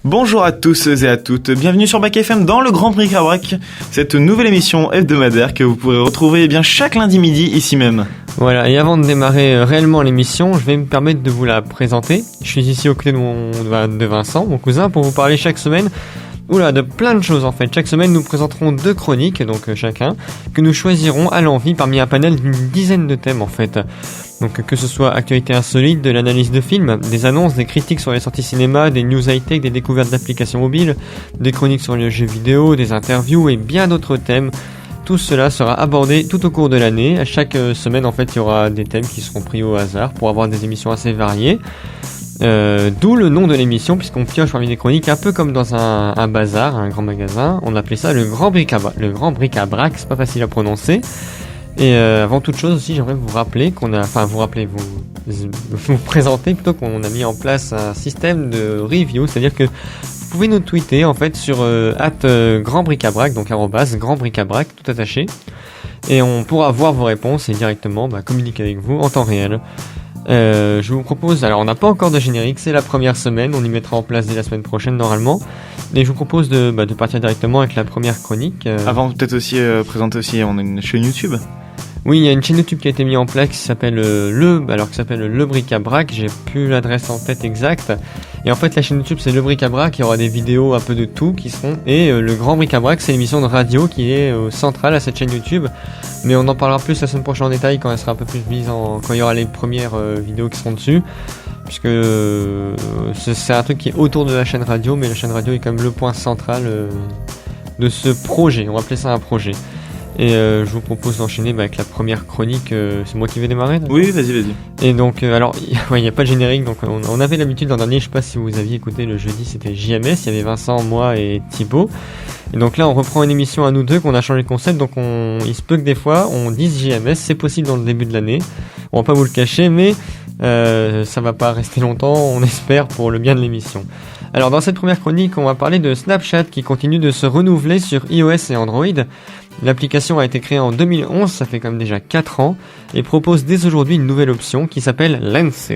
Bonjour à tous et à toutes, bienvenue sur Bac FM dans le Grand Bric-à-Brac, cette nouvelle émission hebdomadaire que vous pourrez retrouver chaque lundi midi ici même. Voilà, et avant de démarrer réellement l'émission, je vais me permettre de vous la présenter. Je suis ici aux côtés de Vincent, mon cousin, pour vous parler chaque semaine de plein de choses en fait. Chaque semaine, nous présenterons 2 chroniques, donc chacun, que nous choisirons à l'envie parmi un panel d'une dizaine de thèmes en fait. Donc que ce soit actualité insolite, de l'analyse de films, des annonces, des critiques sur les sorties cinéma, des news high-tech, des découvertes d'applications mobiles, des chroniques sur les jeux vidéo, des interviews et bien d'autres thèmes. Tout cela sera abordé tout au cours de l'année. À chaque semaine, en fait, il y aura des thèmes qui seront pris au hasard pour avoir des émissions assez variées. D'où le nom de l'émission, puisqu'on pioche parmi des chroniques un peu comme dans un bazar, un grand magasin. On appelait ça le Grand Bric-à-Brac, c'est pas facile à prononcer. Et avant toute chose aussi, j'aimerais vous rappeler vous présenter plutôt qu'on a mis en place un système de review, c'est-à-dire que vous pouvez nous tweeter en fait sur @grandbricabrac, donc @grandbricabrac tout attaché, et on pourra voir vos réponses et directement communiquer avec vous en temps réel. Je vous propose, alors on n'a pas encore de générique, c'est la première semaine, on y mettra en place dès la semaine prochaine normalement, et je vous propose de partir directement avec la première chronique. Avant peut-être aussi présenter aussi, on a une chaîne YouTube. Oui, il y a une chaîne YouTube qui a été mise en place qui s'appelle Le Bric-à-Brac, j'ai plus l'adresse en tête exacte. Et en fait, la chaîne YouTube c'est Le Bric-à-Brac, il y aura des vidéos un peu de tout qui seront. Et le Grand Bric-à-Brac, c'est l'émission de radio qui est centrale à cette chaîne YouTube. Mais on en parlera plus la semaine prochaine en détail quand elle sera un peu plus quand il y aura les premières vidéos qui seront dessus. Puisque c'est un truc qui est autour de la chaîne radio, mais la chaîne radio est quand même le point central de ce projet. On va appeler ça un projet. Et je vous propose d'enchaîner avec la première chronique. C'est moi qui vais démarrer, d'accord ? Oui, vas-y. Et donc, alors, il n'y a pas de générique. Donc, on avait l'habitude l'an dernier, je sais pas si vous aviez écouté le jeudi, c'était JMS. Il y avait Vincent, moi et Thibaut. Et donc là, on reprend une émission à nous deux, qu'on a changé de concept. Donc, il se peut que des fois, on dise JMS. C'est possible dans le début de l'année. On va pas vous le cacher, mais ça va pas rester longtemps, on espère, pour le bien de l'émission. Alors, dans cette première chronique, on va parler de Snapchat qui continue de se renouveler sur iOS et Android. L'application a été créée en 2011, ça fait quand même déjà 4 ans, et propose dès aujourd'hui une nouvelle option qui s'appelle Lenses.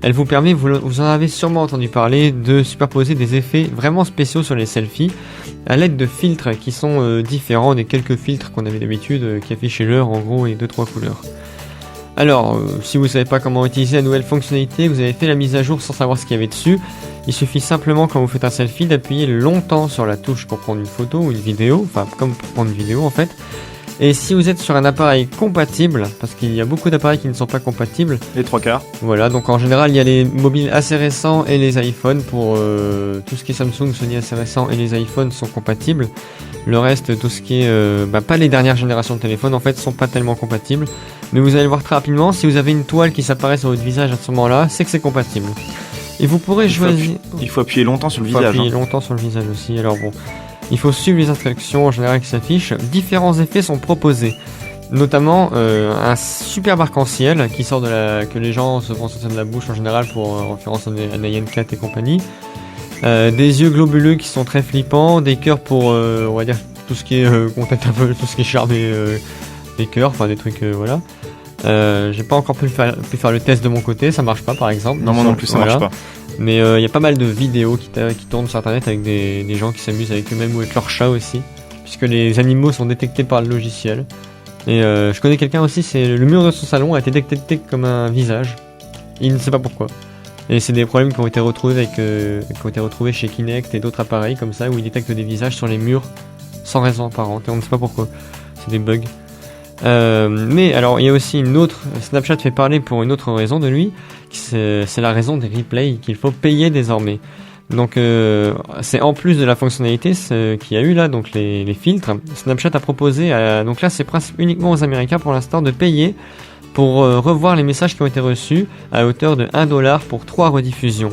Elle vous permet, vous en avez sûrement entendu parler, de superposer des effets vraiment spéciaux sur les selfies à l'aide de filtres qui sont différents des quelques filtres qu'on avait d'habitude qui affichaient l'heure en gros et 2-3 couleurs. Alors, si vous ne savez pas comment utiliser la nouvelle fonctionnalité, vous avez fait la mise à jour sans savoir ce qu'il y avait dessus. Il suffit simplement, quand vous faites un selfie, d'appuyer longtemps sur la touche pour prendre une photo ou une vidéo, enfin comme pour prendre une vidéo en fait. Et si vous êtes sur un appareil compatible, parce qu'il y a beaucoup d'appareils qui ne sont pas compatibles. Les 3/4. Voilà, donc en général il y a les mobiles assez récents et les iPhones pour tout ce qui est Samsung, Sony assez récents et les iPhones sont compatibles. Le reste, tout ce qui est pas les dernières générations de téléphones en fait sont pas tellement compatibles. Mais vous allez le voir très rapidement, si vous avez une toile qui s'apparaît sur votre visage à ce moment-là, c'est que c'est compatible. Et vous pourrez choisir. Il faut appuyer longtemps sur le visage. Il faut appuyer longtemps sur le visage aussi. Alors bon, il faut suivre les instructions en général qui s'affichent. Différents effets sont proposés, notamment un superbe arc-en-ciel qui sort que les gens se vont sortir de la bouche en général pour référence à Nyan Cat et compagnie. Des yeux globuleux qui sont très flippants, des cœurs pour on va dire tout ce qui est contact un peu, tout ce qui est charme des cœurs, enfin des trucs voilà. J'ai pas encore pu faire le test de mon côté, ça marche pas par exemple. Non, moi non plus ça marche pas. Mais il y a pas mal de vidéos qui tournent sur internet avec des gens qui s'amusent avec eux-mêmes ou avec leurs chats aussi, puisque les animaux sont détectés par le logiciel. Et je connais quelqu'un aussi, c'est le mur de son salon a été détecté comme un visage. Il ne sait pas pourquoi. Et c'est des problèmes qui ont été retrouvés chez Kinect et d'autres appareils comme ça où ils détectent des visages sur les murs sans raison apparente et on ne sait pas pourquoi. C'est des bugs. Mais alors il y a aussi une autre. Snapchat fait parler pour une autre raison de lui. C'est la raison des replays qu'il faut payer désormais. Donc c'est en plus de la fonctionnalité qu'il y a eu là, donc les filtres. Snapchat a proposé, donc là c'est uniquement aux Américains pour l'instant, de payer pour revoir les messages qui ont été reçus à hauteur de $1 pour 3 rediffusions.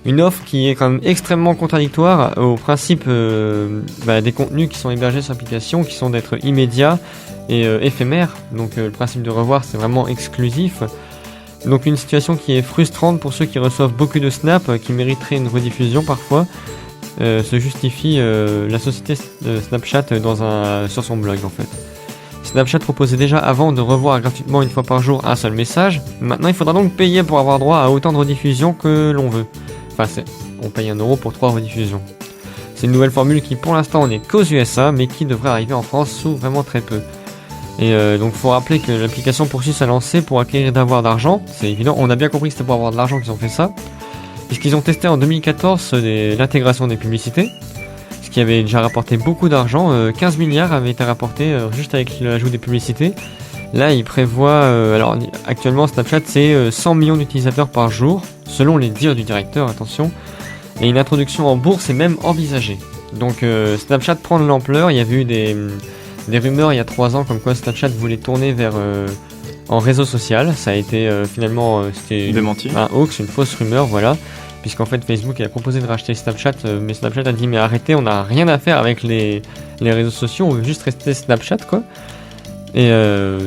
Une offre qui est quand même extrêmement contradictoire au principe des contenus qui sont hébergés sur l'application, qui sont d'être immédiats et éphémères. Donc le principe de revoir, c'est vraiment exclusif. Donc une situation qui est frustrante pour ceux qui reçoivent beaucoup de snaps, qui mériteraient une rediffusion parfois. Se justifie la société Snapchat sur son blog en fait. Snapchat proposait déjà avant de revoir gratuitement une fois par jour un seul message. Maintenant, il faudra donc payer pour avoir droit à autant de rediffusions que l'on veut. Enfin, on paye 1€ pour 3 rediffusions. C'est une nouvelle formule qui pour l'instant n'est qu'aux USA, mais qui devrait arriver en France sous vraiment très peu. Et donc faut rappeler que l'application poursuit sa lancée pour acquérir d'avoir d'argent, c'est évident, on a bien compris que c'était pour avoir de l'argent qu'ils ont fait ça, puisqu'ils ont testé en 2014 l'intégration des publicités, ce qui avait déjà rapporté beaucoup d'argent, 15 milliards avaient été rapportés juste avec l'ajout des publicités. Là ils prévoient, alors actuellement Snapchat c'est 100 millions d'utilisateurs par jour, selon les dires du directeur, attention, et une introduction en bourse est même envisagée. Donc Snapchat prend de l'ampleur, il y avait eu des rumeurs il y a 3 ans comme quoi Snapchat voulait tourner vers en réseau social. Ça a été finalement c'était démenti. Un hoax, une fausse rumeur, voilà. Puisqu'en fait Facebook a proposé de racheter Snapchat, mais Snapchat a dit mais arrêtez, on n'a rien à faire avec les réseaux sociaux, on veut juste rester Snapchat quoi. Et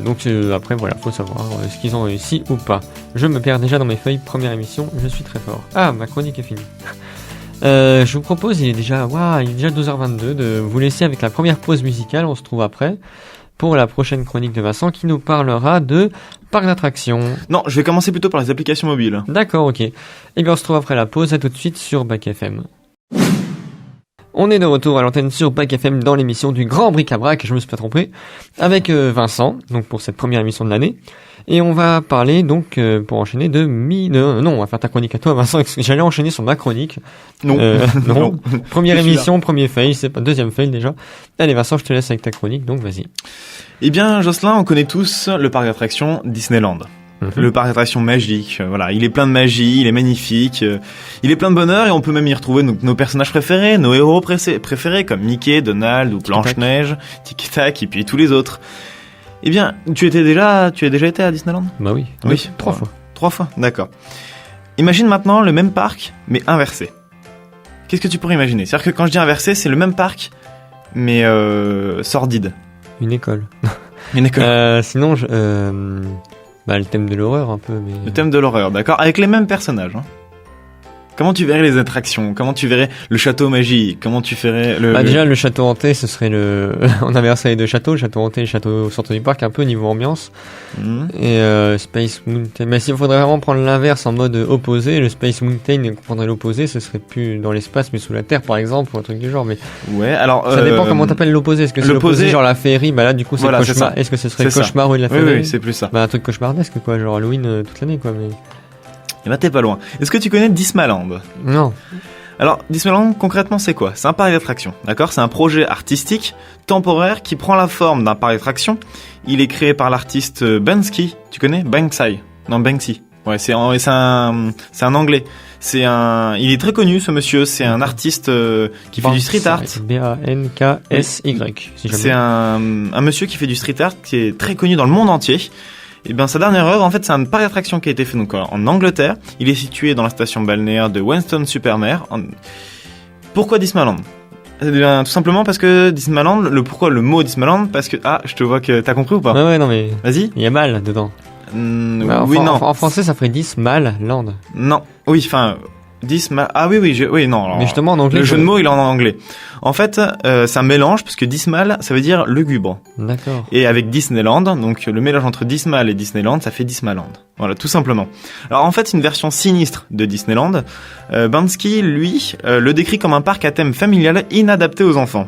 donc après voilà, faut savoir ce qu'ils ont réussi ou pas. Je me perds déjà dans mes feuilles, première émission, je suis très fort. Ah, ma chronique est finie. Je vous propose, il est déjà 12h22, de vous laisser avec la première pause musicale, on se trouve après, pour la prochaine chronique de Vincent qui nous parlera de parcs d'attractions. Non, je vais commencer plutôt par les applications mobiles. D'accord, ok. Et bien on se trouve après la pause, à tout de suite sur Back FM. On est de retour à l'antenne sur Back FM dans l'émission du Grand Bric-à-Brac, je me suis pas trompé, avec Vincent, donc pour cette première émission de l'année. Et on va parler donc, pour enchaîner non, on va faire ta chronique à toi Vincent, j'allais enchaîner sur ma chronique. Non. Non. Première émission, premier fail, c'est pas deuxième fail déjà. Allez Vincent, je te laisse avec ta chronique, donc vas-y. Eh bien Jocelyn, on connaît tous le parc d'attractions Disneyland. Le parc d'attractions magique, voilà, il est plein de magie, il est magnifique, il est plein de bonheur et on peut même y retrouver nos personnages préférés, nos héros préférés comme Mickey, Donald ou Blanche-Neige, Tic-Tac et puis tous les autres. Eh bien, tu as déjà été à Disneyland ? Bah oui. Oui, 3 fois. 3 fois, d'accord. Imagine maintenant le même parc, mais inversé. Qu'est-ce que tu pourrais imaginer ? C'est-à-dire que quand je dis inversé, c'est le même parc, mais sordide. Une école. Une école. Sinon, le thème de l'horreur un peu. Mais... Le thème de l'horreur, d'accord, avec les mêmes personnages. Hein. Comment tu verrais les attractions ? Comment tu verrais le château magique ? Comment tu ferais Déjà, le château hanté, ce serait on inverserait les deux châteaux, le château hanté et le château au centre du parc, un peu niveau ambiance. Et Space Mountain... Mais s'il faudrait vraiment prendre l'inverse en mode opposé, le Space Mountain prendrait l'opposé, ce serait plus dans l'espace, mais sous la Terre, par exemple, ou un truc du genre. Mais ouais, alors... Ça dépend comment t'appelles l'opposé. Est-ce que c'est l'opposé, genre la féerie ? Bah là, du coup, c'est cauchemar. Est-ce que ce serait cauchemar ou de la féerie ? Oui, c'est plus ça. Bah un truc cauchemardesque, quoi, genre Halloween toute l'année, quoi, mais... Et bah t'es pas loin. Est-ce que tu connais Dismaland ? Non. Alors, Dismaland, concrètement, c'est quoi ? C'est un parc d'attractions, d'accord ? C'est un projet artistique, temporaire, qui prend la forme d'un parc d'attractions. Il est créé par l'artiste Banksy. Tu connais ? Banksy. Non, Banksy. Ouais, c'est un anglais. Il est très connu, ce monsieur. C'est un artiste qui fait du street art. Banksy. C'est un monsieur qui fait du street art, qui est très connu dans le monde entier. Et bien sa dernière œuvre, en fait, c'est un parc d'attractions qui a été fait donc en Angleterre. Il est situé dans la station balnéaire de Weston-super-Mare. Pourquoi Dismaland ? Eh bien, tout simplement parce que Dismaland, pourquoi le mot Dismaland ? Parce que je te vois que t'as compris ou pas ? Ouais, non mais. Vas-y. Il y a mal dedans. Oui, non. En français, ça ferait Dismal Land. Non. Oui, enfin. Oui, non. Alors, mais justement, en anglais. Le jeu de mots, il est en anglais. En fait, c'est un mélange, parce que Dismal, ça veut dire lugubre. D'accord. Et avec Disneyland, donc le mélange entre Dismal et Disneyland, ça fait Dismaland. Voilà, tout simplement. Alors en fait, c'est une version sinistre de Disneyland. Banksy, lui, le décrit comme un parc à thème familial inadapté aux enfants.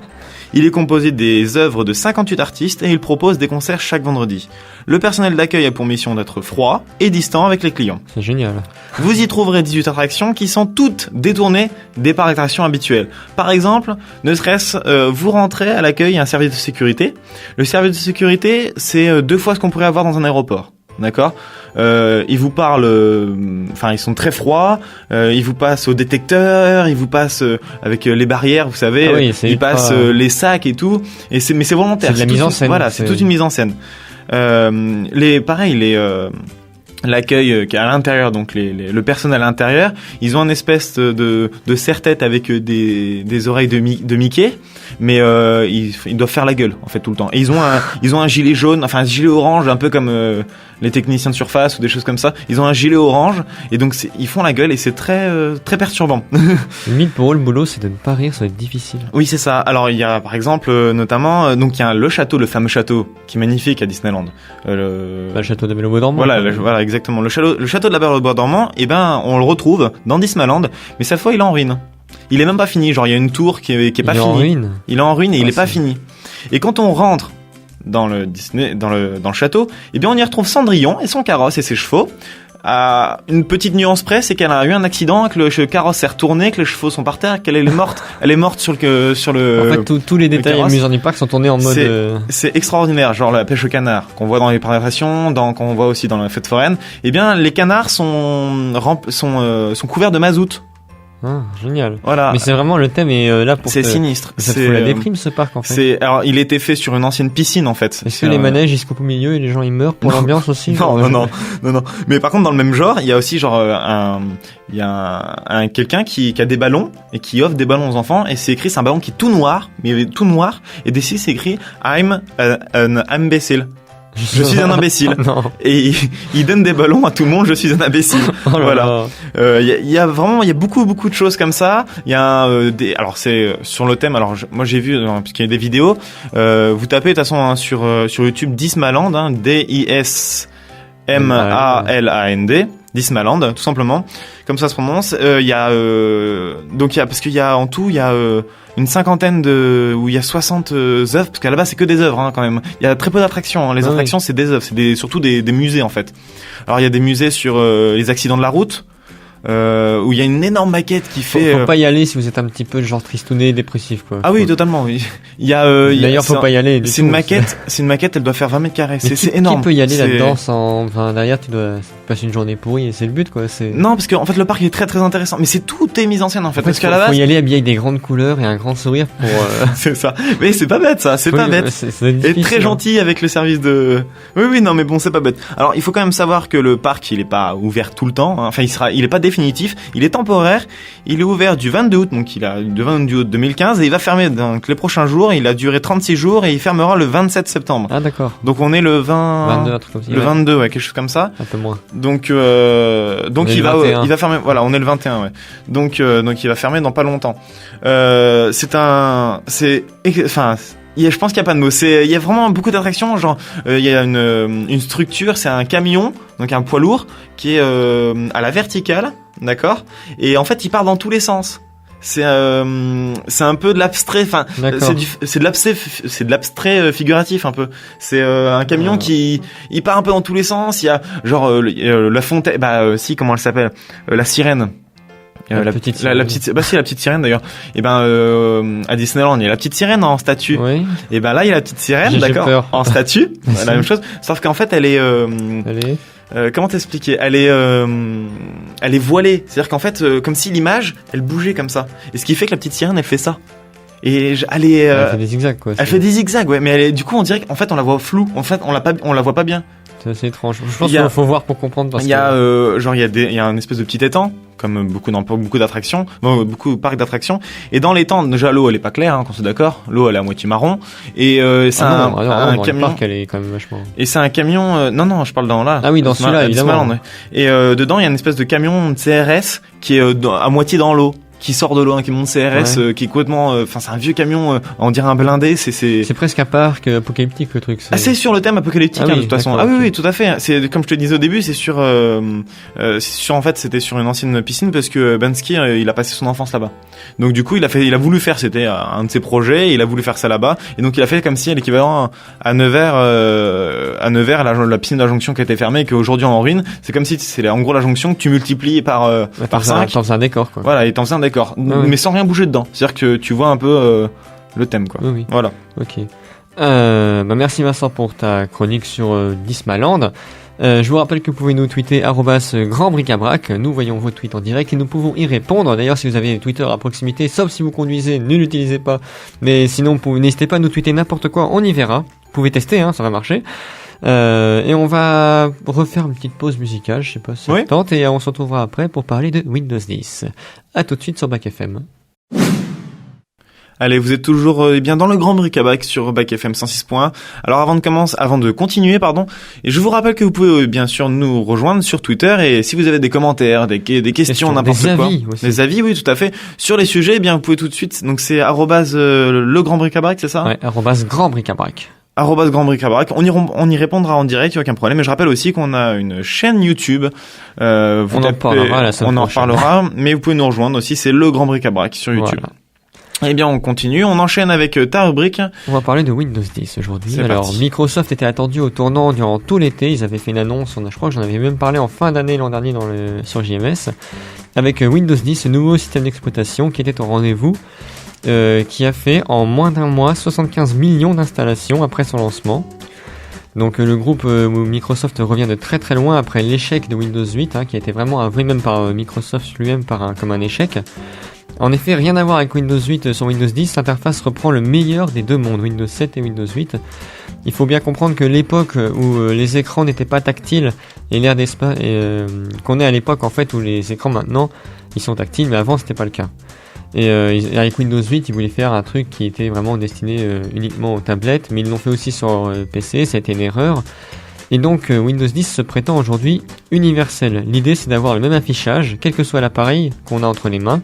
Il est composé des œuvres de 58 artistes et il propose des concerts chaque vendredi. Le personnel d'accueil a pour mission d'être froid et distant avec les clients. C'est génial. Vous y trouverez 18 attractions qui sont toutes détournées des parcs d'attractions habituels. Par exemple, ne serait-ce, vous rentrez à l'accueil, il y a un service de sécurité. Le service de sécurité, c'est 2 fois ce qu'on pourrait avoir dans un aéroport. D'accord ? Ils vous parlent, ils sont très froids. Ils vous passent au détecteur, ils vous passent avec les barrières, vous savez. Ils passent les sacs et tout. Mais c'est volontaire. C'est de la mise en scène. Voilà, c'est toute une mise en scène. L'accueil qui est à l'intérieur, donc le personnel à l'intérieur, ils ont une espèce de serre-tête avec des oreilles de Mickey, mais ils doivent faire la gueule en fait tout le temps. Et ils ont un gilet jaune, enfin un gilet orange, un peu comme les techniciens de surface ou des choses comme ça. Ils ont un gilet orange et donc ils font la gueule et c'est très très perturbant. Limite pour eux le boulot c'est de ne pas rire, ça va être difficile. Oui, c'est ça. Alors il y a par exemple notamment donc il y a le château, le fameux château qui est magnifique à Disneyland. Le château de la Belle au Bois dormant. Voilà, exactement. Le château de la Belle au Bois dormant, eh ben on le retrouve dans Disneyland, mais cette fois il est en ruine. Il est même pas fini, genre il y a une tour qui est pas finie. Il est en ruine et il est pas fini. Et quand on rentre dans le château, eh bien on y retrouve Cendrillon et son carrosse et ses chevaux. À une petite nuance près, c'est qu'elle a eu un accident, que le carrosse s'est retourné, que les chevaux sont par terre, qu'elle est morte. Elle est morte sur le. En fait, tous les détails amusants du parc sont tournés en mode. C'est extraordinaire, genre la pêche au canard qu'on voit dans les parcs d'attractions, qu'on voit aussi dans la fête foraine. Eh bien, les canards sont couverts de mazout. Ah, génial. Voilà. Mais c'est vraiment le thème est là pour. C'est sinistre. Ça te fout la déprime ce parc en fait. Alors il était fait sur une ancienne piscine en fait. Est-ce que les manèges ils se coupent au milieu et les gens ils meurent pour l'ambiance aussi? Non. Mais par contre dans le même genre, il y a aussi genre quelqu'un qui a des ballons et qui offre des ballons aux enfants et c'est écrit, c'est un ballon qui est tout noir, et dessus c'est écrit I'm an imbécile. Je suis un imbécile. Et il donne des ballons à tout le monde. Je suis un imbécile. Voilà. Il y a beaucoup de choses comme ça. Il y a alors c'est sur le thème. Alors moi j'ai vu puisqu'il y a des vidéos. Vous tapez de toute façon sur YouTube Dismaland, Dismaland, Dismaland, tout simplement. Comme ça se prononce. Parce qu'il y a en tout il y a une cinquantaine où il y a 60 œuvres, parce qu'à la base c'est que des œuvres quand même. Il y a très peu d'attractions. Les attractions c'est des œuvres, c'est surtout des musées en fait. Alors il y a des musées sur les accidents de la route. Où il y a une énorme maquette qui fait. Faut pas y aller si vous êtes un petit peu genre tristouné, dépressif quoi. Ah oui, totalement. Oui. Il y a. D'ailleurs, faut pas y aller. C'est une maquette. C'est une maquette. Elle doit faire 20 mètres carrés. C'est énorme. Qui peut y aller là-dedans sans. Enfin, derrière, tu dois passer une journée pourrie et c'est le but quoi. Non, parce qu'en fait le parc il est très très intéressant. Mais tout est mis en scène en fait. Parce qu'à la base. Faut y aller habillé avec des grandes couleurs et un grand sourire pour. C'est ça. Mais c'est pas bête ça. C'est pas bête. Et très gentil avec le service de. Oui, non, mais bon, c'est pas bête. Alors, il faut quand même savoir que le parc il est pas ouvert tout le temps. Enfin, il est pas définitif. Il est temporaire, il est ouvert du 22 août, donc du 22 août 2015 et il va fermer donc les prochains jours, il a duré 36 jours et il fermera le 27 septembre. Ah d'accord. Donc on est le 22, un truc comme ça. Le 22, ouais, quelque chose comme ça. Un peu moins. Donc il va fermer, voilà, on est le 21, ouais. Donc il va fermer dans pas longtemps. Je pense qu'il y a pas de mots. Il y a vraiment beaucoup d'attractions. Genre, il y a une structure, c'est un camion, donc un poids lourd qui est à la verticale, d'accord. Et en fait, il part dans tous les sens. C'est un peu de l'abstrait. Enfin, c'est de l'abstrait figuratif un peu. C'est un camion qui il part un peu dans tous les sens. Il y a genre la fontaine. Comment elle s'appelle, la sirène. La petite sirène d'ailleurs. Et à Disneyland il y a la petite sirène en statue. Oui. Et là il y a la petite sirène, d'accord, en statue. La même chose, sauf qu'en fait elle est comment t'expliquer, elle est voilée, c'est-à-dire qu'en fait comme si l'image elle bougeait comme ça. Et ce qui fait que la petite sirène elle fait ça. Et elle fait des zigzags quoi. Elle fait des zigzags, ouais, mais du coup on dirait qu'en fait on la voit floue. En fait on la voit pas bien. C'est assez étrange. Je pense qu'il faut voir pour comprendre. Parce il y a un espèce de petit étang, comme beaucoup d'attractions, beaucoup de parcs d'attractions. Et dans l'étang, déjà l'eau elle est pas claire, qu'on soit d'accord. L'eau elle est à moitié marron. Et c'est un camion. Le parc elle est quand même vachement. Et c'est un camion. Non, je parle dans là. Ah oui, dans celui-là évidemment. Ouais. Et dedans il y a une espèce de camion de CRS qui est à moitié dans l'eau, qui sort de l'eau, qui monte CRS, qui est complètement, c'est un vieux camion, on dirait un blindé, c'est presque un parc apocalyptique le truc. C'est sur le thème apocalyptique de toute façon. Ah oui, tout à fait. C'est comme je te disais au début, c'est sur en fait c'était sur une ancienne piscine parce que Bansky il a passé son enfance là-bas. Donc du coup il a voulu faire, c'était un de ses projets, il a voulu faire ça là-bas et donc il a fait comme si l'équivalent à Nevers, la piscine de la Jonction qui était fermée et qui est aujourd'hui en ruine. C'est comme si c'est en gros la Jonction que tu multiplies par 5. T'en faisais un décor quoi. Voilà, et t'en faisais un décor. Mais sans rien bouger dedans. C'est-à-dire que tu vois un peu le thème, quoi. Oui. Voilà. Ok. Merci Vincent pour ta chronique sur Dismaland. Je vous rappelle que vous pouvez nous tweeter @grandbricabrac. Nous voyons vos tweets en direct et nous pouvons y répondre. D'ailleurs, si vous avez Twitter à proximité, sauf si vous conduisez, ne l'utilisez pas. Mais sinon, n'hésitez pas à nous tweeter n'importe quoi, on y verra. Vous pouvez tester, ça va marcher. Et on va refaire une petite pause musicale, je sais pas si ça tente, et on se retrouvera après pour parler de Windows 10. À tout de suite sur Back FM. Allez, vous êtes toujours bien dans le grand bric-à-brac sur Bac FM 106.1. Alors avant de continuer, et je vous rappelle que vous pouvez bien sûr nous rejoindre sur Twitter et si vous avez des commentaires, des questions, n'importe quoi, des avis, oui, tout à fait, sur les sujets, eh bien vous pouvez tout de suite. Donc c'est le grand bric-à-brac, c'est ça ? Ouais, @grand bric-à-brac. @grand bric-à-brac. On y répondra en direct, il n'y a aucun problème. Et je rappelle aussi qu'on a une chaîne YouTube. On en parlera, mais vous pouvez nous rejoindre aussi. C'est le grand bric-à-brac sur YouTube. Voilà. Eh bien, on continue. On enchaîne avec ta rubrique. On va parler de Windows 10 aujourd'hui. C'est Alors, parti. Microsoft était attendu au tournant durant tout l'été. Ils avaient fait une annonce. Je crois que j'en avais même parlé en fin d'année l'an dernier sur JMS. Avec Windows 10, ce nouveau système d'exploitation qui était au rendez-vous. Qui a fait en moins d'un mois 75 millions d'installations après son lancement. Donc le groupe Microsoft revient de très très loin après l'échec de Windows 8, qui a été vraiment avoué même par Microsoft lui-même comme un échec. En effet, rien à voir avec Windows 8 sur Windows 10, l'interface reprend le meilleur des deux mondes, Windows 7 et Windows 8. Il faut bien comprendre que l'époque où les écrans n'étaient pas tactiles et l'air d'espace qu'on est à l'époque en fait où les écrans maintenant ils sont tactiles, mais avant c'était pas le cas. Et avec Windows 8, ils voulaient faire un truc qui était vraiment destiné uniquement aux tablettes, mais ils l'ont fait aussi sur PC, ça a été une erreur. Et donc Windows 10 se prétend aujourd'hui universel. L'idée c'est d'avoir le même affichage, quel que soit l'appareil qu'on a entre les mains.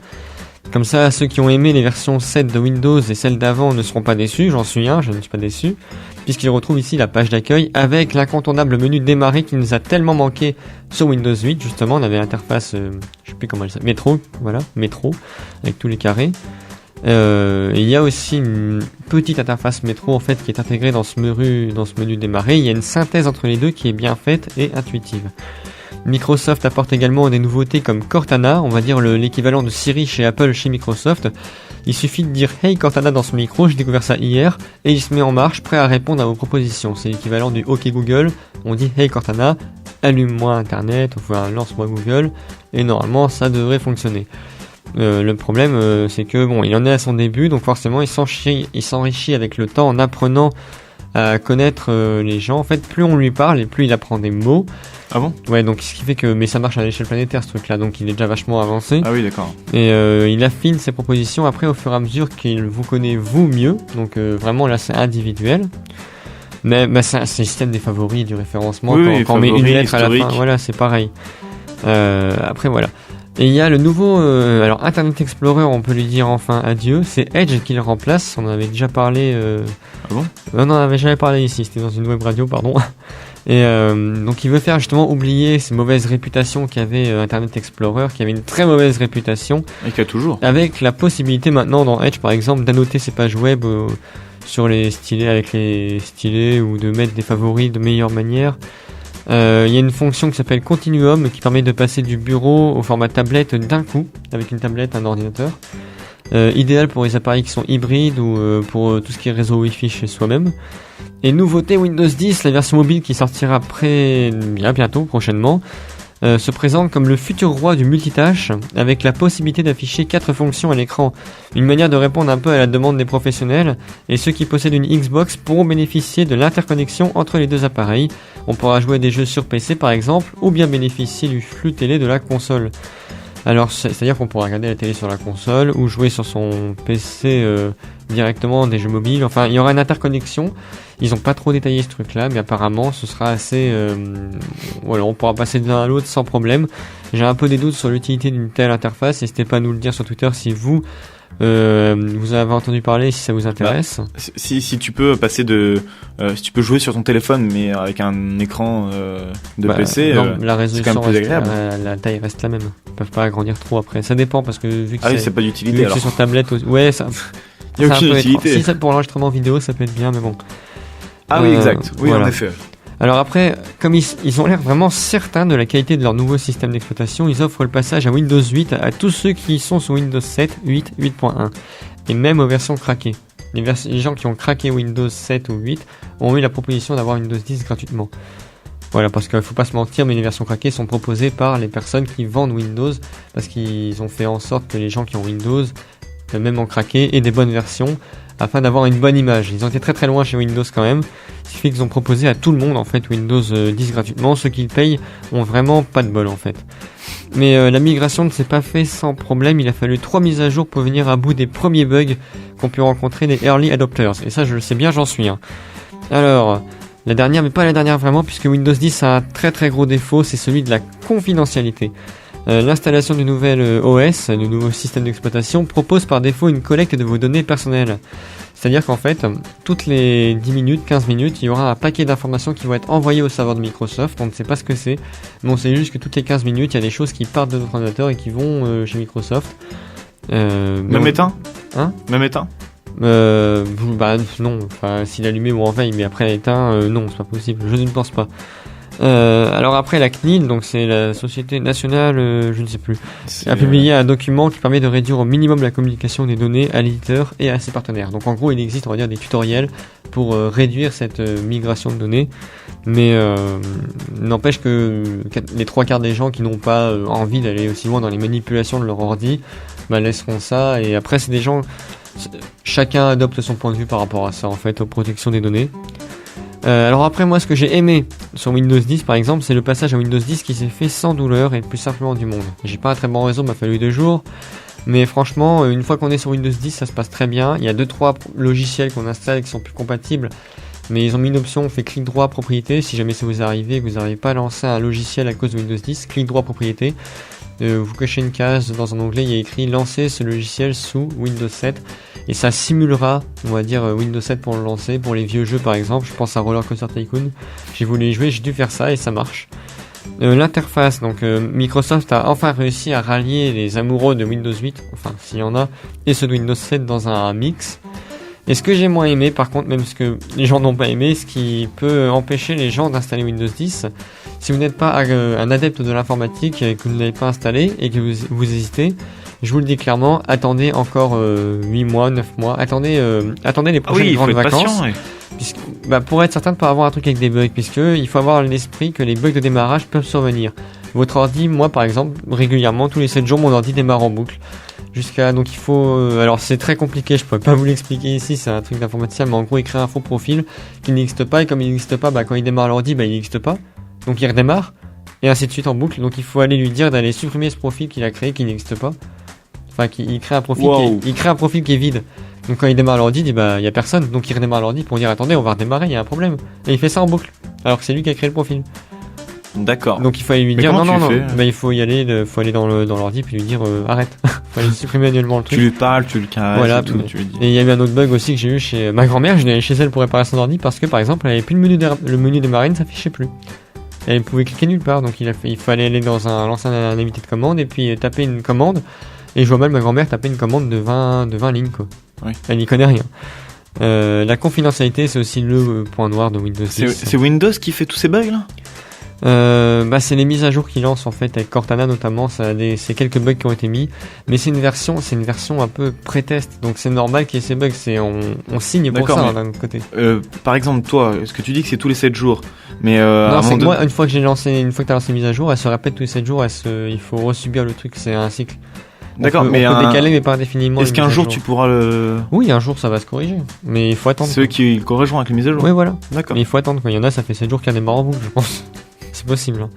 Comme ça, ceux qui ont aimé les versions 7 de Windows et celles d'avant ne seront pas déçus, j'en suis un, je ne suis pas déçu, puisqu'ils retrouvent ici la page d'accueil avec l'incontournable menu démarrer qui nous a tellement manqué sur Windows 8, justement, on avait l'interface, je sais plus comment elle s'appelle, métro, avec tous les carrés. Il y a aussi une petite interface métro en fait qui est intégrée dans ce menu démarrer, il y a une synthèse entre les deux qui est bien faite et intuitive. Microsoft apporte également des nouveautés comme Cortana, on va dire l'équivalent de Siri chez Apple chez Microsoft. Il suffit de dire Hey Cortana dans ce micro, j'ai découvert ça hier, et il se met en marche, prêt à répondre à vos propositions. C'est l'équivalent du OK Google, on dit Hey Cortana, allume-moi Internet, enfin lance-moi Google, et normalement ça devrait fonctionner. Le problème c'est que il en est à son début, donc forcément il s'enrichit avec le temps en apprenant à connaître les gens. En fait, plus on lui parle et plus il apprend des mots. Ah bon ? Ouais, donc ce qui fait que, mais ça marche à l'échelle planétaire ce truc-là, donc il est déjà vachement avancé. Ah oui, d'accord. Et il affine ses propositions après au fur et à mesure qu'il vous connaît vous mieux. Donc vraiment là c'est individuel. Mais c'est un système des favoris, du référencement. Oui, quand on met une lettre historique. à la fin, voilà, c'est pareil. Après voilà. Et il y a le nouveau, alors Internet Explorer, on peut lui dire enfin adieu. C'est Edge qui le remplace. On en avait déjà parlé. Ah bon ? On n'en avait jamais parlé ici. C'était dans une web radio, pardon. Et donc il veut faire justement oublier ces mauvaises réputations qu'avait Internet Explorer, qui avait une très mauvaise réputation. Et qu'il y a toujours. Avec la possibilité maintenant dans Edge par exemple d'annoter ses pages web sur les stylets avec les stylets ou de mettre des favoris de meilleure manière. Il y a une fonction qui s'appelle Continuum qui permet de passer du bureau au format tablette d'un coup, avec une tablette, un ordinateur. Idéal pour les appareils qui sont hybrides ou pour tout ce qui est réseau Wi-Fi chez soi-même. Et nouveauté Windows 10, la version mobile qui sortira bientôt, prochainement, se présente comme le futur roi du multitâche, avec la possibilité d'afficher 4 fonctions à l'écran. Une manière de répondre un peu à la demande des professionnels, et ceux qui possèdent une Xbox pourront bénéficier de l'interconnexion entre les deux appareils. On pourra jouer à des jeux sur PC par exemple, ou bien bénéficier du flux télé de la console. Alors c'est-à-dire qu'on pourra regarder la télé sur la console, ou jouer sur son PC directement des jeux mobiles. Enfin, il y aura une interconnexion. Ils n'ont pas trop détaillé ce truc-là, mais apparemment ce sera assez... voilà, on pourra passer de l'un à l'autre sans problème. J'ai un peu des doutes sur l'utilité d'une telle interface. N'hésitez pas à nous le dire sur Twitter si vous avez entendu parler, si ça vous intéresse. Si tu peux passer si tu peux jouer sur ton téléphone mais avec un écran de PC, non, la résolution c'est quand même plus agréable. La taille reste la même. Ils peuvent pas agrandir trop après. Ça dépend parce que vu que c'est pas d'utilité. Vu que alors. c'est sur tablette, ouais, ça. Il y a aucune utilité. Si c'est pour l'enregistrement vidéo, ça peut être bien, mais bon. Ah oui, exact. Oui, voilà. En effet. Alors après, comme ils ont l'air vraiment certains de la qualité de leur nouveau système d'exploitation, ils offrent le passage à Windows 8 à tous ceux qui sont sous Windows 7, 8, 8.1 et même aux versions craquées. Les gens qui ont craqué Windows 7 ou 8 ont eu la proposition d'avoir Windows 10 gratuitement. Voilà, parce qu'il faut pas se mentir, mais les versions craquées sont proposées par les personnes qui vendent Windows, parce qu'ils ont fait en sorte que les gens qui ont Windows, même en craqué, aient des bonnes versions, afin d'avoir une bonne image. Ils ont été très très loin chez Windows quand même, ce qui fait qu'ils ont proposé à tout le monde en fait Windows 10 gratuitement. Ceux qui le payent ont vraiment pas de bol en fait. Mais la migration ne s'est pas faite sans problème. Il a fallu 3 mises à jour pour venir à bout des premiers bugs qu'ont pu rencontrer les early adopters. Et ça, je le sais bien, j'en suis un. Alors, la dernière, mais pas la dernière vraiment, puisque Windows 10 a un très très gros défaut, c'est celui de la confidentialité. L'installation du nouvel OS, du nouveau système d'exploitation, propose par défaut une collecte de vos données personnelles. C'est-à-dire qu'en fait, toutes les 10 minutes, 15 minutes, il y aura un paquet d'informations qui vont être envoyées au serveur de Microsoft. On ne sait pas ce que c'est, mais on sait juste que toutes les 15 minutes, il y a des choses qui partent de notre ordinateur et qui vont chez Microsoft. Même éteint ? Hein ? Même éteint ? Non, enfin, s'il est allumé ou en veille, mais après éteint, non, c'est pas possible, je ne pense pas. Alors après la CNIL, donc c'est la Société Nationale, je ne sais plus, a publié un document qui permet de réduire au minimum la communication des données à l'éditeur et à ses partenaires. Donc en gros il existe, on va dire, des tutoriels pour réduire cette migration de données, mais n'empêche que les 3/4 des gens qui n'ont pas envie d'aller aussi loin dans les manipulations de leur ordi, laisseront ça, et après c'est des gens, chacun adopte son point de vue par rapport à ça en fait, aux protections des données. Alors après moi ce que j'ai aimé sur Windows 10 par exemple, c'est le passage à Windows 10 qui s'est fait sans douleur et le plus simplement du monde. J'ai pas un très bon réseau, m'a fallu 2 jours, mais franchement une fois qu'on est sur Windows 10 ça se passe très bien. Il y a 2-3 logiciels qu'on installe qui sont plus compatibles, mais ils ont mis une option, on fait clic droit propriété. Si jamais ça vous arrive et que vous n'arrivez pas à lancer un logiciel à cause de Windows 10, clic droit propriété, vous cochez une case dans un onglet, il y a écrit lancer ce logiciel sous Windows 7 et ça simulera, on va dire, Windows 7 pour le lancer. Pour les vieux jeux par exemple, je pense à Roller Coaster Tycoon, j'ai voulu y jouer, j'ai dû faire ça et ça marche. L'interface, donc Microsoft a enfin réussi à rallier les amoureux de Windows 8, enfin s'il y en a, et ceux de Windows 7 dans un mix. Et ce que j'ai moins aimé, par contre, même ce que les gens n'ont pas aimé, ce qui peut empêcher les gens d'installer Windows 10, si vous n'êtes pas un adepte de l'informatique et que vous ne l'avez pas installé et que vous hésitez, je vous le dis clairement, attendez encore 8 mois, 9 mois, attendez les prochaines grandes vacances. Patient, oui. Puisque, pour être certain de ne pas avoir un truc avec des bugs, puisque il faut avoir à l'esprit que les bugs de démarrage peuvent survenir. Votre ordi, moi par exemple, régulièrement, tous les 7 jours, mon ordi démarre en boucle. Donc il faut, alors c'est très compliqué, je pourrais pas vous l'expliquer ici, c'est un truc d'informaticien, mais en gros il crée un faux profil qui n'existe pas, et comme il n'existe pas, quand il démarre l'ordi, il n'existe pas, donc il redémarre, et ainsi de suite en boucle. Donc il faut aller lui dire d'aller supprimer ce profil qu'il a créé, qui n'existe pas, enfin il crée un profil, il crée un profil qui est vide. Donc quand il démarre l'ordi, il dit y a personne, donc il redémarre l'ordi pour dire attendez, on va redémarrer, il y a un problème, et il fait ça en boucle, alors que c'est lui qui a créé le profil. D'accord. Donc il faut aller lui dire non, il faut y aller, faut aller dans l'ordi puis lui dire arrête. Faut aller supprimer manuellement le truc. Tu lui parles, tu le caresses, voilà, tout, tu lui dis. Et il y a eu un autre bug aussi que j'ai eu chez ma grand-mère, je suis allé chez elle pour réparer son ordi parce que par exemple elle avait plus le menu démarrer ne s'affichait plus. Elle pouvait cliquer nulle part, donc il fallait aller lancer un invité de commande et puis taper une commande. Et je vois mal ma grand-mère taper une commande de 20 lignes quoi. Oui. Elle n'y connaît rien. La confidentialité c'est aussi le point noir de Windows 10. C'est Windows qui fait tous ces bugs là ? C'est les mises à jour qu'ils lancent en fait avec Cortana notamment, c'est quelques bugs qui ont été mis, mais c'est une version un peu pré-test, donc c'est normal qu'il y ait ces bugs, on signe pour ça d'un autre côté. Par exemple toi, ce que tu dis que c'est tous les 7 jours, mais non, c'est que moi une fois que t'as lancé une mise à jour, elle se répète tous les 7 jours, il faut resubir le truc, c'est un cycle. D'accord, mais on peut décaler mais pas indéfiniment. Est-ce qu'un jour tu pourras le... Oui, un jour ça va se corriger, mais il faut attendre. Ceux qui corrigeront avec les mises à jour. Oui, voilà. D'accord. Mais il faut attendre, il y en a ça fait 7 jours qu'elle démarre en boucle, je pense. C'est possible.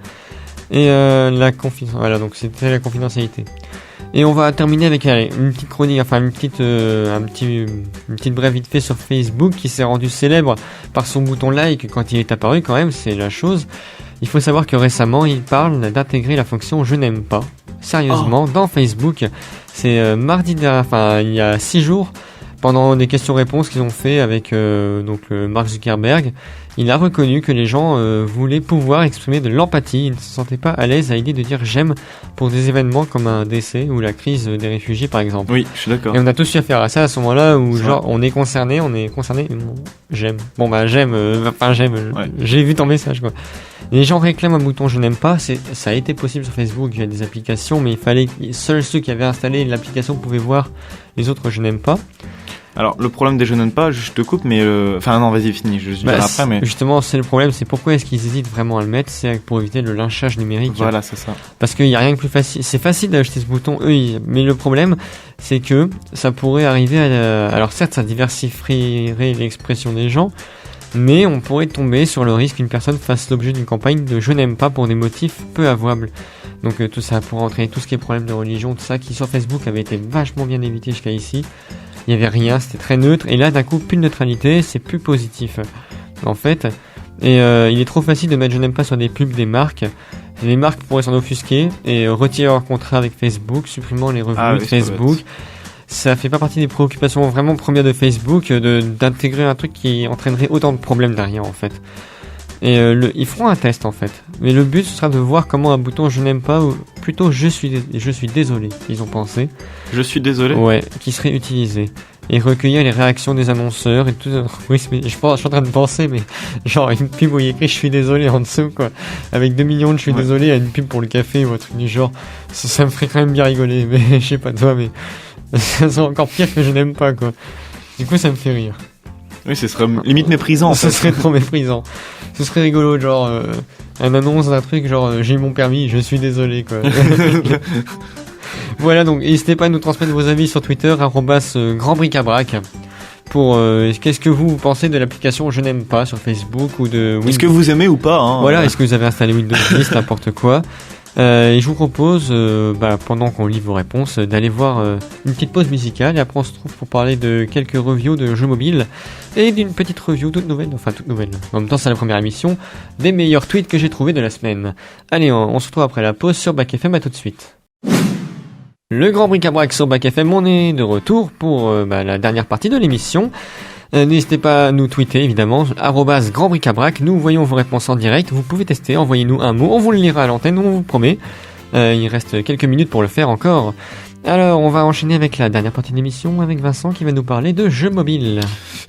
Et voilà, donc c'était la confidentialité. Et on va terminer avec une petite chronique, enfin une petite brève vite fait sur Facebook qui s'est rendu célèbre par son bouton like quand il est apparu quand même, c'est la chose. Il faut savoir que récemment, il parle d'intégrer la fonction je n'aime pas. Sérieusement, dans Facebook, c'est mardi dernier, enfin il y a 6 jours, pendant des questions-réponses qu'ils ont fait avec Mark Zuckerberg, il a reconnu que les gens voulaient pouvoir exprimer de l'empathie. Ils ne se sentaient pas à l'aise à l'idée de dire j'aime pour des événements comme un décès ou la crise des réfugiés par exemple. Oui, je suis d'accord. Et on a tous eu affaire à ça à ce moment-là où on est concerné. J'aime. J'aime. Ouais. J'ai vu ton message quoi. Les gens réclament un bouton je n'aime pas. Ça a été possible sur Facebook via des applications, mais il fallait seuls ceux qui avaient installé l'application pouvaient voir les autres je n'aime pas. Alors le problème des je n'aime pas, je te coupe, mais enfin non, vas-y finis, je dirai après. Mais justement, c'est le problème, c'est pourquoi est-ce qu'ils hésitent vraiment à le mettre, c'est pour éviter le lynchage numérique. Voilà, c'est ça. Parce qu'il y a rien de plus facile. C'est facile d'acheter ce bouton, mais le problème, c'est que ça pourrait arriver alors certes, ça diversifierait l'expression des gens, Mais on pourrait tomber sur le risque qu'une personne fasse l'objet d'une campagne de je n'aime pas pour des motifs peu avouables. Donc tout ça pourrait entraîner tout ce qui est problème de religion, tout ça qui sur Facebook avait été vachement bien évité jusqu'à ici. Il n'y avait rien, c'était très neutre, et là d'un coup plus de neutralité, c'est plus positif en fait. Et il est trop facile de mettre je n'aime pas sur des pubs des marques. Les marques pourraient s'en offusquer et retirer leur contrat avec Facebook, supprimant les revenus de Facebook. Ça fait pas partie des préoccupations vraiment premières de Facebook d'intégrer un truc qui entraînerait autant de problèmes derrière en fait. Et ils feront un test en fait. Mais le but ce sera de voir comment un bouton je n'aime pas ou plutôt je suis désolé, ils ont pensé. Je suis désolé. Ouais, qui serait utilisé. Et recueillir les réactions des annonceurs et tout. Oui, mais je suis en train de penser, mais genre une pub où il y a écrit je suis désolé en dessous quoi. Avec 2 millions de je suis désolé à une pub pour le café ou un truc du genre. Ça me ferait quand même bien rigoler, mais je sais pas toi, mais ça serait encore pire que je n'aime pas quoi. Du coup ça me fait rire. Oui, ce serait limite méprisant en fait. Ce serait trop méprisant. Ce serait rigolo, genre un annonce d'un truc genre j'ai eu mon permis, je suis désolé quoi. Voilà, donc n'hésitez pas à nous transmettre vos avis sur Twitter @grandbricabrac pour qu'est-ce que vous pensez de l'application je n'aime pas sur Facebook ou de Est-ce que vous aimez ou pas hein, voilà, est-ce que vous avez installé Windows 10 n'importe quoi. Et je vous propose pendant qu'on lit vos réponses d'aller voir une petite pause musicale et après on se trouve pour parler de quelques reviews de jeux mobiles et d'une petite review toute nouvelle, en même temps c'est la première émission des meilleurs tweets que j'ai trouvés de la semaine. Allez, on se retrouve après la pause sur Bac FM, à tout de suite. Le Grand Bric-à-Brac sur Bac FM, on est de retour pour la dernière partie de l'émission. N'hésitez pas à nous tweeter évidemment, @grandbricabrac, nous voyons vos réponses en direct, vous pouvez tester, envoyez-nous un mot, on vous le lira à l'antenne, on vous promet. Il reste quelques minutes pour le faire encore. Alors, on va enchaîner avec la dernière partie de l'émission avec Vincent qui va nous parler de jeux mobiles.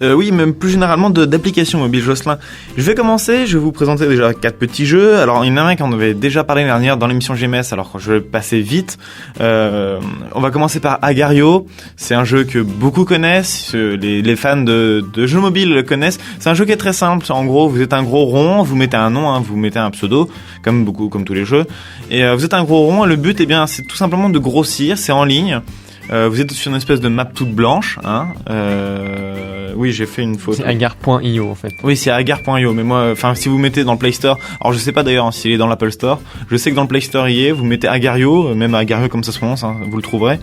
Oui, même plus généralement d'applications mobiles, Jocelyn. Je vais commencer, je vais vous présenter déjà 4 petits jeux. Alors, il y en a un qu'on avait déjà parlé l'année dernière dans l'émission GMS, alors je vais passer vite. On va commencer par Agario. C'est un jeu que beaucoup connaissent, les fans de jeux mobiles le connaissent. C'est un jeu qui est très simple. En gros, vous êtes un gros rond, vous mettez un nom, vous mettez un pseudo, comme tous les jeux. Et vous êtes un gros rond et le but, c'est tout simplement de grossir. C'est en ligne. Vous êtes sur une espèce de map toute blanche. Oui, j'ai fait une faute. C'est agar.io en fait. Oui, c'est agar.io. Mais moi, si vous mettez dans le Play Store, alors je sais pas d'ailleurs s'il est dans l'Apple Store. Je sais que dans le Play Store il est. Vous mettez Agario, même Agario comme ça se prononce, vous le trouverez.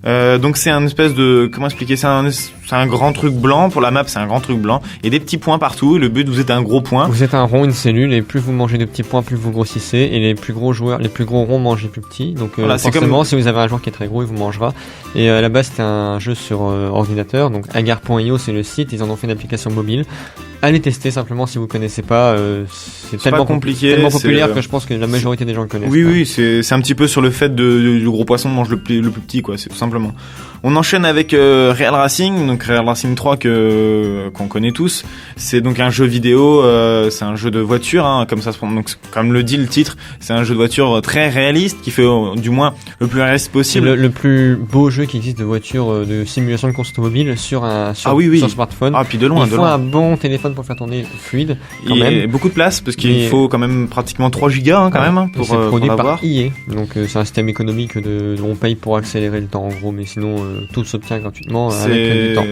Donc c'est un espèce de, comment expliquer, c'est un grand truc blanc pour la map, c'est un grand truc blanc et des petits points partout. Et le but, vous êtes un gros point. Vous êtes un rond, une cellule, et plus vous mangez de petits points, plus vous grossissez. Et les plus gros ronds mangent les plus petits. Donc voilà, forcément, si vous avez un joueur qui est très gros, il vous mangera. Et à la base, c'était un jeu sur ordinateur. Donc agar.io, c'est le site. Ils en ont fait une application mobile. Allez tester simplement si vous connaissez pas. C'est tellement compliqué, tellement populaire que je pense que la majorité des gens le connaissent. Oui, c'est un petit peu sur le fait du gros poisson mange le plus petit, quoi. C'est tout simplement. On enchaîne avec Real Racing, donc Real Racing 3 qu'on connaît tous. C'est donc un jeu vidéo, c'est un jeu de voiture, comme ça se prend. Donc comme le dit le titre, c'est un jeu de voiture très réaliste qui fait du moins le plus réaliste possible. C'est le plus beau jeu qui existe de voiture de simulation de course automobile sur smartphone. Ah, puis de loin. Il faut un bon téléphone pour faire tourner fluide. Il y a beaucoup de place parce qu'il faut quand même pratiquement 3 gigas quand même pour c'est produit pour par EA. Donc c'est un système économique on paye pour accélérer le temps en gros, mais sinon tout s'obtient gratuitement avec du temps.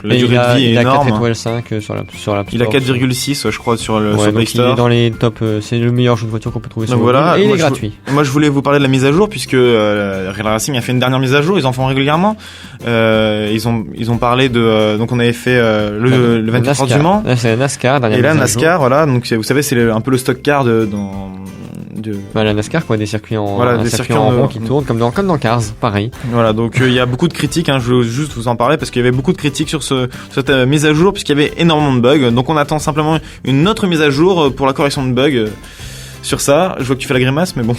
La durée de vie est énorme. Il a 4 étoiles 5 sur la Store. Il a 4,6 je crois sur le Play Store. Il est dans les top, c'est le meilleur jeu de voiture qu'on peut trouver sur mobile. Et il est gratuit. Moi je voulais vous parler de la mise à jour puisque Real Racing a fait une dernière mise à jour, ils en font régulièrement. Ils ont parlé de donc on avait fait le 24 heures du Mans. Là c'est la NASCAR dernière. Et là NASCAR voilà, donc vous savez c'est un peu le stock car de la NASCAR quoi, des circuits en rond qui tournent comme dans Cars, pareil. Voilà, donc il y a beaucoup de critiques, je veux juste vous en parler parce qu'il y avait beaucoup de critiques sur cette mise à jour puisqu'il y avait énormément de bugs. Donc on attend simplement une autre mise à jour pour la correction de bugs sur ça. Je vois que tu fais la grimace mais bon.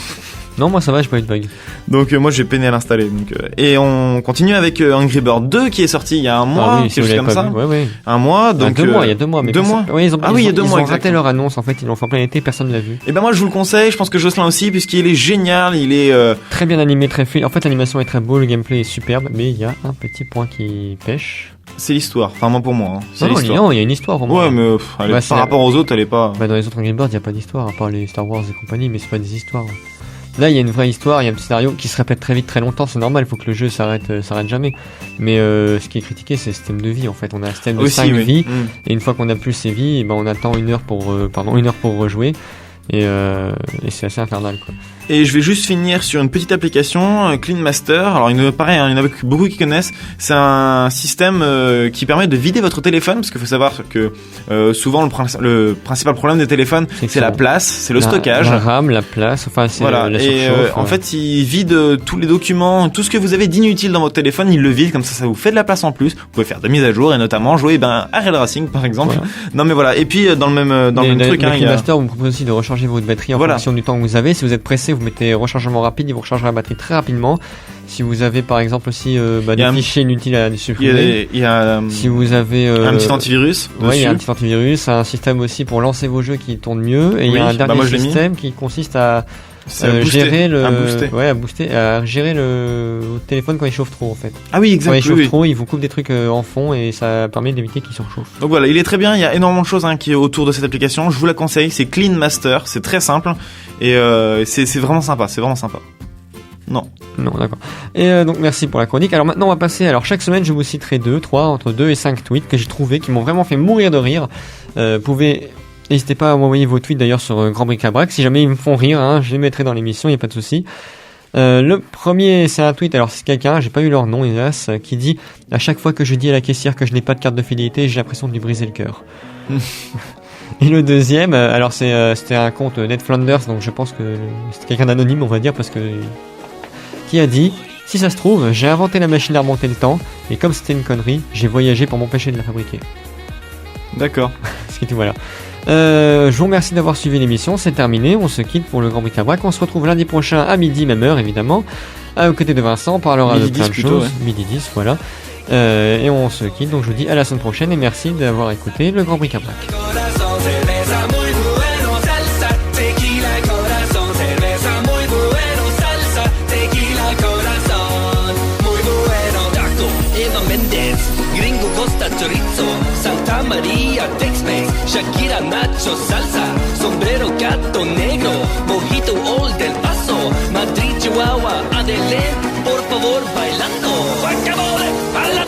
Non, moi ça va, j'ai pas eu de bug. Donc moi j'ai peiné à l'installer. Et on continue avec Angry Bird 2 qui est sorti il y a un mois, quelque chose comme ça. Ouais. Un mois, donc il y a 2 mois. Mais 2 mois. Oui, il y a 2 mois. Ils ont raté leur annonce en fait, ils l'ont fait en plein été, personne ne l'a vu. Et ben moi je vous le conseille, je pense que Jocelyn aussi puisqu'il est génial, il est très bien animé, très fluide. En fait l'animation est très beau, le gameplay est superbe, mais il y a un petit point qui pêche. C'est l'histoire, enfin moi pour moi. C'est l'histoire. Non, il y a une histoire pour moi. Ouais, mais par rapport aux autres, elle est pas. Dans les autres Angry Birds, il y a pas d'histoire à part les Star Wars et compagnie, mais c'est pas des histoires. Là, il y a une vraie histoire, il y a un petit scénario qui se répète très vite, très longtemps. C'est normal, il faut que le jeu s'arrête jamais. Mais ce qui est critiqué, c'est le système de vie. En fait, on a un système de 5 vies, et une fois qu'on a plus ces vies, on attend une heure pour rejouer. Et c'est assez infernal, quoi. Et je vais juste finir sur une petite application, Clean Master. Alors, il y en a beaucoup qui connaissent. C'est un système qui permet de vider votre téléphone, parce qu'il faut savoir que souvent le principal problème des téléphones, c'est la place, c'est le stockage. La RAM, la place, enfin c'est la surchauffe. En fait, il vide tous les documents, tout ce que vous avez d'inutile dans votre téléphone, il le vide, comme ça vous fait de la place en plus. Vous pouvez faire des mises à jour et notamment jouer à Rail Racing par exemple. Voilà. Non mais voilà. Et puis dans le même truc, Clean Master vous propose aussi de recharger votre batterie en fonction du temps que vous avez. Si vous êtes pressé, vous mettez rechargement rapide, il vous rechargera la batterie très rapidement. Si vous avez par exemple aussi des fichiers inutiles à supprimer, si vous avez un petit antivirus, il y a un petit antivirus, un système aussi pour lancer vos jeux qui tournent mieux, et il y a un dernier système qui consiste à gérer le téléphone quand il chauffe trop en fait. Ah oui, exactement. Quand il chauffe trop, il vous coupe des trucs en fond et ça permet d'éviter qu'il surchauffe. Donc voilà, il est très bien, il y a énormément de choses qui est autour de cette application, je vous la conseille, c'est Clean Master, c'est très simple et c'est vraiment sympa, Non, d'accord. Et donc merci pour la chronique. Alors maintenant on va passer, chaque semaine je vous citerai entre 2 et 5 tweets que j'ai trouvés qui m'ont vraiment fait mourir de rire. N'hésitez pas à m'envoyer vos tweets d'ailleurs sur Grand Bric-à-Brac. Si jamais ils me font rire, je les mettrai dans l'émission, il n'y a pas de souci. Le premier, c'est un tweet, c'est quelqu'un, j'ai pas eu leur nom hélas, qui dit « À chaque fois que je dis à la caissière que je n'ai pas de carte de fidélité, j'ai l'impression de lui briser le cœur. » Et le deuxième, c'était un compte Ned Flanders, donc je pense que c'était quelqu'un d'anonyme, on va dire, parce que... qui a dit « Si ça se trouve, j'ai inventé la machine à remonter le temps, et comme c'était une connerie, j'ai voyagé pour m'empêcher de la fabriquer. » D'accord. C'est tout, voilà. Je vous remercie d'avoir suivi l'émission, c'est terminé, on se quitte pour le Grand Bric-à-Brac, on se retrouve lundi prochain à midi, même heure évidemment, aux côtés de Vincent, on parlera de plein de choses, midi 10, voilà, et on se quitte, donc je vous dis à la semaine prochaine et merci d'avoir écouté le Grand Bric-à-Brac. Santa María, Tex-Mex, Shakira, Nacho, Salsa, Sombrero, Gato Negro, Mojito, Old del Paso, Madrid, Chihuahua, Adelén, por favor, bailando, Guacamole, a la